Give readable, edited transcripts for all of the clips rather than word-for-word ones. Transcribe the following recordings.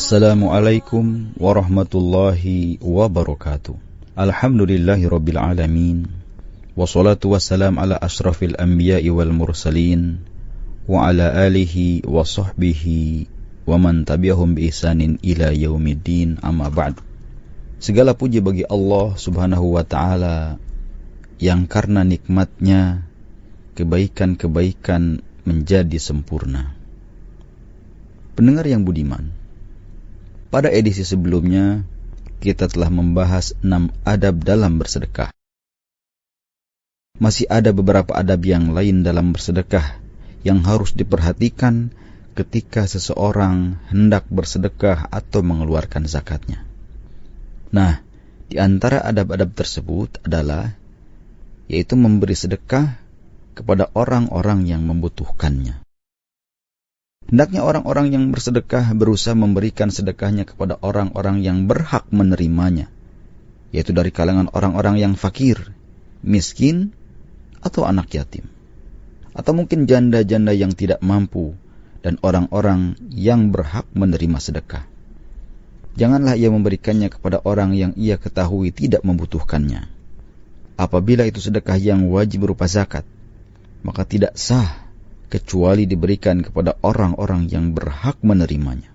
Assalamualaikum warahmatullahi wabarakatuh. Alhamdulillahi rabbil alamin. Wassalatu wassalam ala ashrafil anbiya'i wal mursalin wa ala alihi wa sahbihi wa man tabi'ahum bi ihsanin ila yaumiddin, amma ba'd. Segala puji bagi Allah subhanahu wa ta'ala yang karena nikmatnya kebaikan-kebaikan menjadi sempurna. Pendengar yang budiman, pada edisi sebelumnya, kita telah membahas 6 adab dalam bersedekah. Masih ada beberapa adab yang lain dalam bersedekah yang harus diperhatikan ketika seseorang hendak bersedekah atau mengeluarkan zakatnya. Nah, di antara adab-adab tersebut adalah yaitu memberi sedekah kepada orang-orang yang membutuhkannya. Hendaknya orang-orang yang bersedekah berusaha memberikan sedekahnya kepada orang-orang yang berhak menerimanya, yaitu dari kalangan orang-orang yang fakir, miskin, atau anak yatim, atau mungkin janda-janda yang tidak mampu, dan orang-orang yang berhak menerima sedekah. Janganlah ia memberikannya kepada orang yang ia ketahui tidak membutuhkannya. Apabila itu sedekah yang wajib berupa zakat, maka tidak sah kecuali diberikan kepada orang-orang yang berhak menerimanya.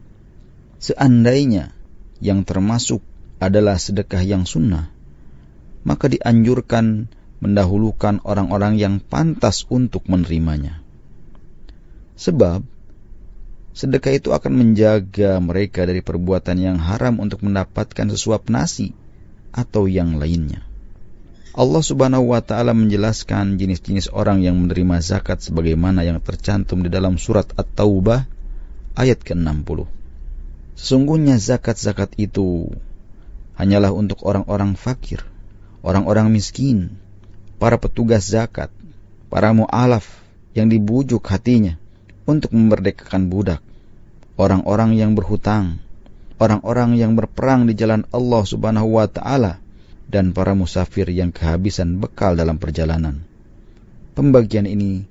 Seandainya yang termasuk adalah sedekah yang sunnah, maka dianjurkan mendahulukan orang-orang yang pantas untuk menerimanya. Sebab sedekah itu akan menjaga mereka dari perbuatan yang haram untuk mendapatkan sesuap nasi atau yang lainnya. Allah subhanahu wa ta'ala menjelaskan jenis-jenis orang yang menerima zakat sebagaimana yang tercantum di dalam surat At-Taubah ayat ke-60. Sesungguhnya zakat-zakat itu hanyalah untuk orang-orang fakir, orang-orang miskin, para petugas zakat, para mu'alaf yang dibujuk hatinya untuk memerdekakan budak, orang-orang yang berhutang, orang-orang yang berperang di jalan Allah subhanahu wa ta'ala, dan para musafir yang kehabisan bekal dalam perjalanan. Pembagian ini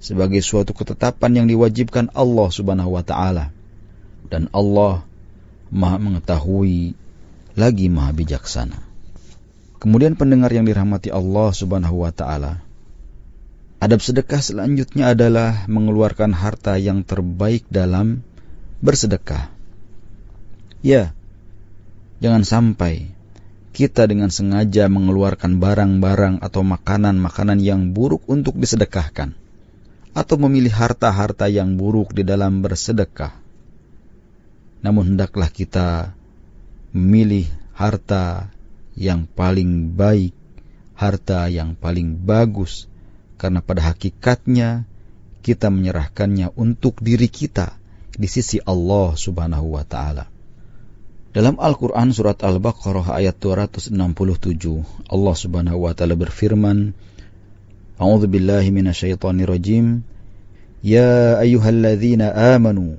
sebagai suatu ketetapan yang diwajibkan Allah subhanahu wa ta'ala, dan Allah maha mengetahui lagi maha bijaksana. Kemudian pendengar yang dirahmati Allah subhanahu wa ta'ala, adab sedekah selanjutnya adalah mengeluarkan harta yang terbaik dalam bersedekah. Ya, jangan sampai kita dengan sengaja mengeluarkan barang-barang atau makanan-makanan yang buruk untuk disedekahkan, atau memilih harta-harta yang buruk di dalam bersedekah. Namun hendaklah kita memilih harta yang paling baik, harta yang paling bagus, karena pada hakikatnya kita menyerahkannya untuk diri kita di sisi Allah subhanahu wa ta'ala. Dalam Al-Quran surat Al-Baqarah ayat 267, Allah subhanahu wa ta'ala berfirman, A'udzu billahi minasyaitonir rajim, Ya ayyuhalladzina amanu,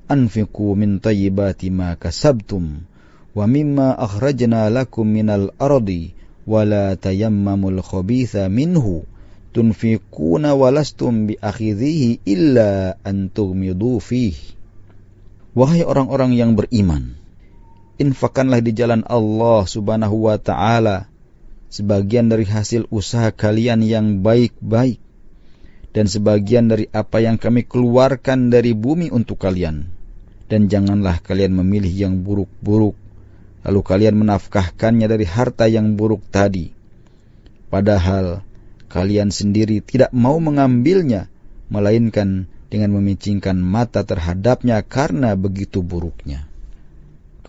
anfiqu min thayyibati ma kasabtum, wa mimma akhrajna lakum minal ardi, wa la tayammamul khabitha minhu, tunfiquna walastum bi akhidhihi illa an tughmidu fihi. Wahai orang-orang yang beriman, infakkanlah di jalan Allah subhanahu wa ta'ala sebagian dari hasil usaha kalian yang baik-baik, dan sebagian dari apa yang kami keluarkan dari bumi untuk kalian. Dan janganlah kalian memilih yang buruk-buruk, lalu kalian menafkahkannya dari harta yang buruk tadi, padahal kalian sendiri tidak mau mengambilnya, melainkan dengan memicingkan mata terhadapnya karena begitu buruknya.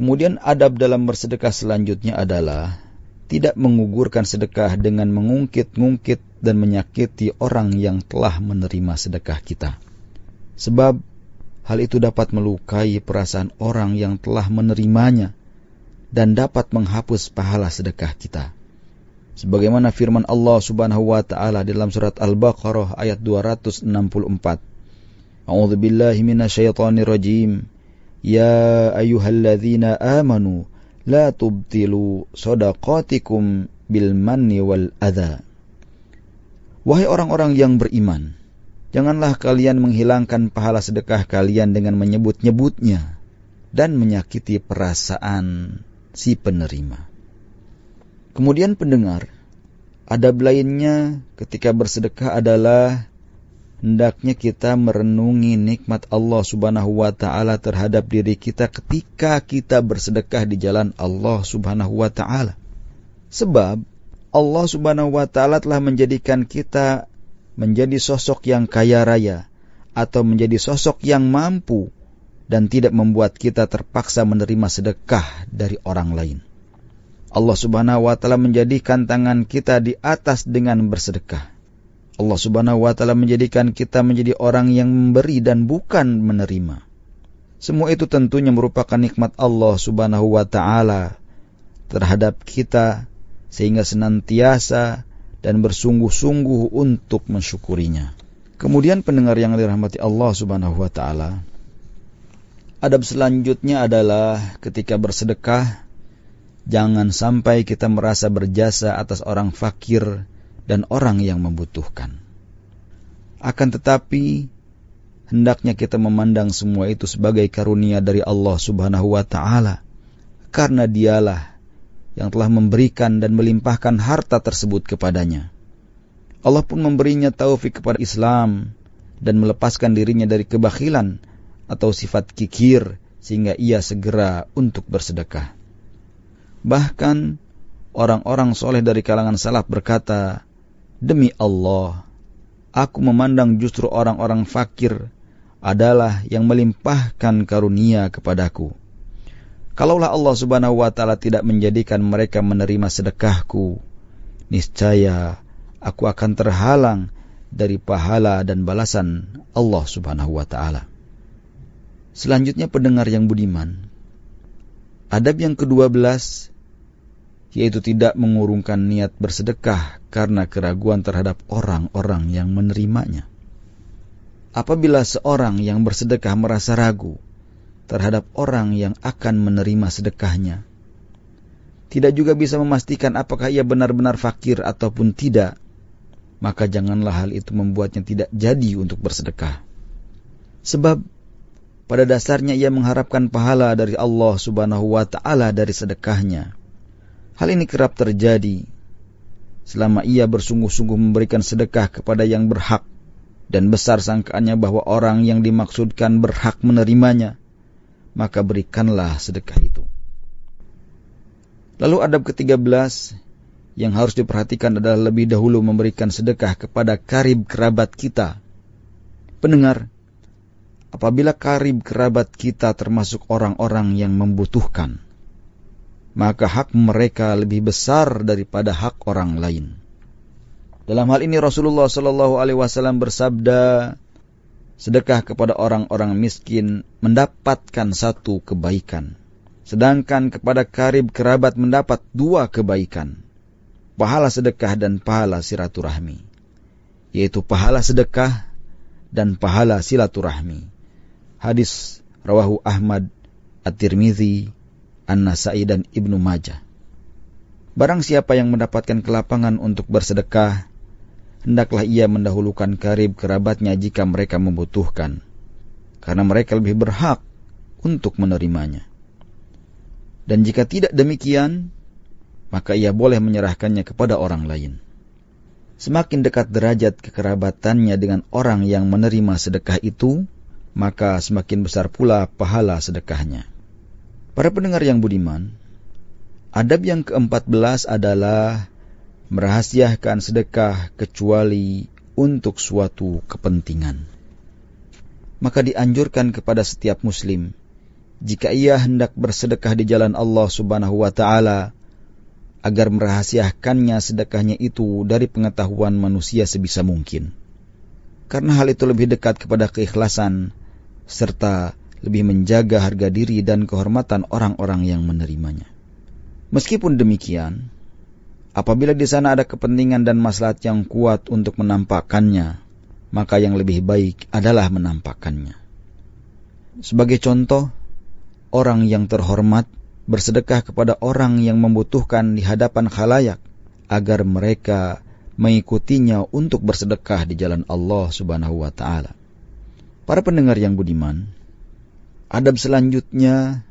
Kemudian adab dalam bersedekah selanjutnya adalah tidak mengugurkan sedekah dengan mengungkit-ngungkit dan menyakiti orang yang telah menerima sedekah kita. Sebab hal itu dapat melukai perasaan orang yang telah menerimanya dan dapat menghapus pahala sedekah kita. Sebagaimana firman Allah subhanahu wa ta'ala dalam surat Al-Baqarah ayat 264. A'udzu billahi minasyaitonir rajim. Ya ayyuhalladzina amanu la tubtilu shadaqatikum bil manni wal adha. Wahai orang-orang yang beriman, janganlah kalian menghilangkan pahala sedekah kalian dengan menyebut-nyebutnya dan menyakiti perasaan si penerima. Kemudian pendengar, adab lainnya ketika bersedekah adalah hendaknya kita merenungi nikmat Allah Subhanahu wa Ta'ala terhadap diri kita ketika kita bersedekah di jalan Allah Subhanahu wa Ta'ala. Sebab Allah Subhanahu wa Ta'ala telah menjadikan kita menjadi sosok yang kaya raya atau menjadi sosok yang mampu dan tidak membuat kita terpaksa menerima sedekah dari orang lain. Allah Subhanahu wa Ta'ala menjadikan tangan kita di atas dengan bersedekah. Allah Subhanahu wa Ta'ala menjadikan kita menjadi orang yang memberi dan bukan menerima. Semua itu tentunya merupakan nikmat Allah Subhanahu wa Ta'ala terhadap kita, sehingga senantiasa dan bersungguh-sungguh untuk mensyukurinya. Kemudian pendengar yang dirahmati Allah Subhanahu wa Ta'ala, adab selanjutnya adalah ketika bersedekah, jangan sampai kita merasa berjasa atas orang fakir dan orang yang membutuhkan. Akan tetapi, hendaknya kita memandang semua itu sebagai karunia dari Allah Subhanahu wa Ta'ala, karena Dialah yang telah memberikan dan melimpahkan harta tersebut kepadanya. Allah pun memberinya taufik kepada Islam dan melepaskan dirinya dari kebakhilan atau sifat kikir, sehingga ia segera untuk bersedekah. Bahkan orang-orang soleh dari kalangan salaf berkata, "Demi Allah, aku memandang justru orang-orang fakir adalah yang melimpahkan karunia kepadaku. Kalaulah Allah Subhanahu wa Ta'ala tidak menjadikan mereka menerima sedekahku, niscaya aku akan terhalang dari pahala dan balasan Allah Subhanahu wa Ta'ala." Selanjutnya pendengar yang budiman, adab yang ke-12 yaitu tidak mengurungkan niat bersedekah karena keraguan terhadap orang-orang yang menerimanya. Apabila seorang yang bersedekah merasa ragu terhadap orang yang akan menerima sedekahnya, tidak juga bisa memastikan apakah ia benar-benar fakir ataupun tidak, maka janganlah hal itu membuatnya tidak jadi untuk bersedekah. Sebab pada dasarnya ia mengharapkan pahala dari Allah Subhanahu wa Ta'ala dari sedekahnya. Hal ini kerap terjadi selama ia bersungguh-sungguh memberikan sedekah kepada yang berhak, dan besar sangkaannya bahwa orang yang dimaksudkan berhak menerimanya, maka berikanlah sedekah itu. Lalu adab ke-13 yang harus diperhatikan adalah lebih dahulu memberikan sedekah kepada karib kerabat kita. Pendengar, apabila karib kerabat kita termasuk orang-orang yang membutuhkan, maka hak mereka lebih besar daripada hak orang lain. Dalam hal ini Rasulullah SAW bersabda, sedekah kepada orang-orang miskin mendapatkan 1 kebaikan, sedangkan kepada karib kerabat mendapat 2 kebaikan, pahala sedekah dan pahala silaturahmi, yaitu pahala sedekah dan pahala silaturahmi. Hadis rawahu Ahmad, At-Tirmidzi, An-Nasai dan Ibnu Majah. Barang siapa yang mendapatkan kelapangan untuk bersedekah, hendaklah ia mendahulukan karib kerabatnya jika mereka membutuhkan, karena mereka lebih berhak untuk menerimanya. Dan jika tidak demikian, maka ia boleh menyerahkannya kepada orang lain. Semakin dekat derajat kekerabatannya dengan orang yang menerima sedekah itu, maka semakin besar pula pahala sedekahnya. Para pendengar yang budiman, adab yang ke-14 adalah merahasiakan sedekah kecuali untuk suatu kepentingan. Maka dianjurkan kepada setiap muslim, jika ia hendak bersedekah di jalan Allah Subhanahu wa Ta'ala, agar merahasiakannya sedekahnya itu dari pengetahuan manusia sebisa mungkin. Karena hal itu lebih dekat kepada keikhlasan, serta lebih menjaga harga diri dan kehormatan orang-orang yang menerimanya. Meskipun demikian, apabila di sana ada kepentingan dan maslahat yang kuat untuk menampakkannya, maka yang lebih baik adalah menampakkannya. Sebagai contoh, orang yang terhormat bersedekah kepada orang yang membutuhkan di hadapan khalayak, agar mereka mengikutinya untuk bersedekah di jalan Allah Subhanahu wa Ta'ala. Para pendengar yang budiman, Adab selanjutnya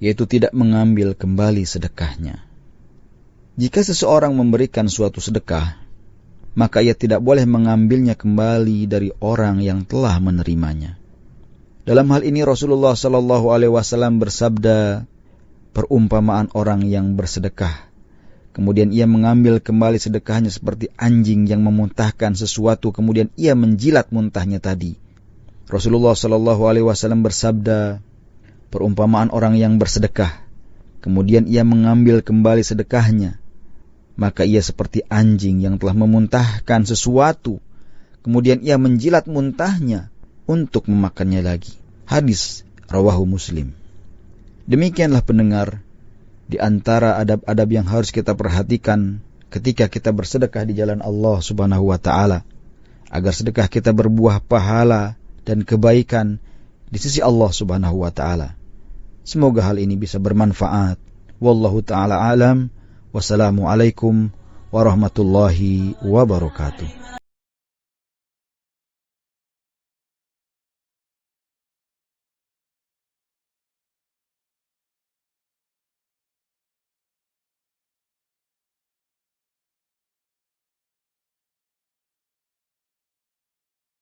yaitu tidak mengambil kembali sedekahnya. Jika seseorang memberikan suatu sedekah, maka ia tidak boleh mengambilnya kembali dari orang yang telah menerimanya. Dalam hal ini Rasulullah SAW bersabda, perumpamaan orang yang bersedekah, kemudian ia mengambil kembali sedekahnya seperti anjing yang memuntahkan sesuatu, kemudian ia menjilat muntahnya tadi. Rasulullah SAW bersabda, perumpamaan orang yang bersedekah, kemudian ia mengambil kembali sedekahnya, maka ia seperti anjing yang telah memuntahkan sesuatu, kemudian ia menjilat muntahnya untuk memakannya lagi. Hadis rawahu Muslim. Demikianlah pendengar, di antara adab-adab yang harus kita perhatikan ketika kita bersedekah di jalan Allah Subhanahu wa taala, agar sedekah kita berbuah pahala dan kebaikan di sisi Allah Subhanahu wa taala. Semoga hal ini bisa bermanfaat. Wallahu ta'ala alam. Wassalamualaikum warahmatullahi wabarakatuh.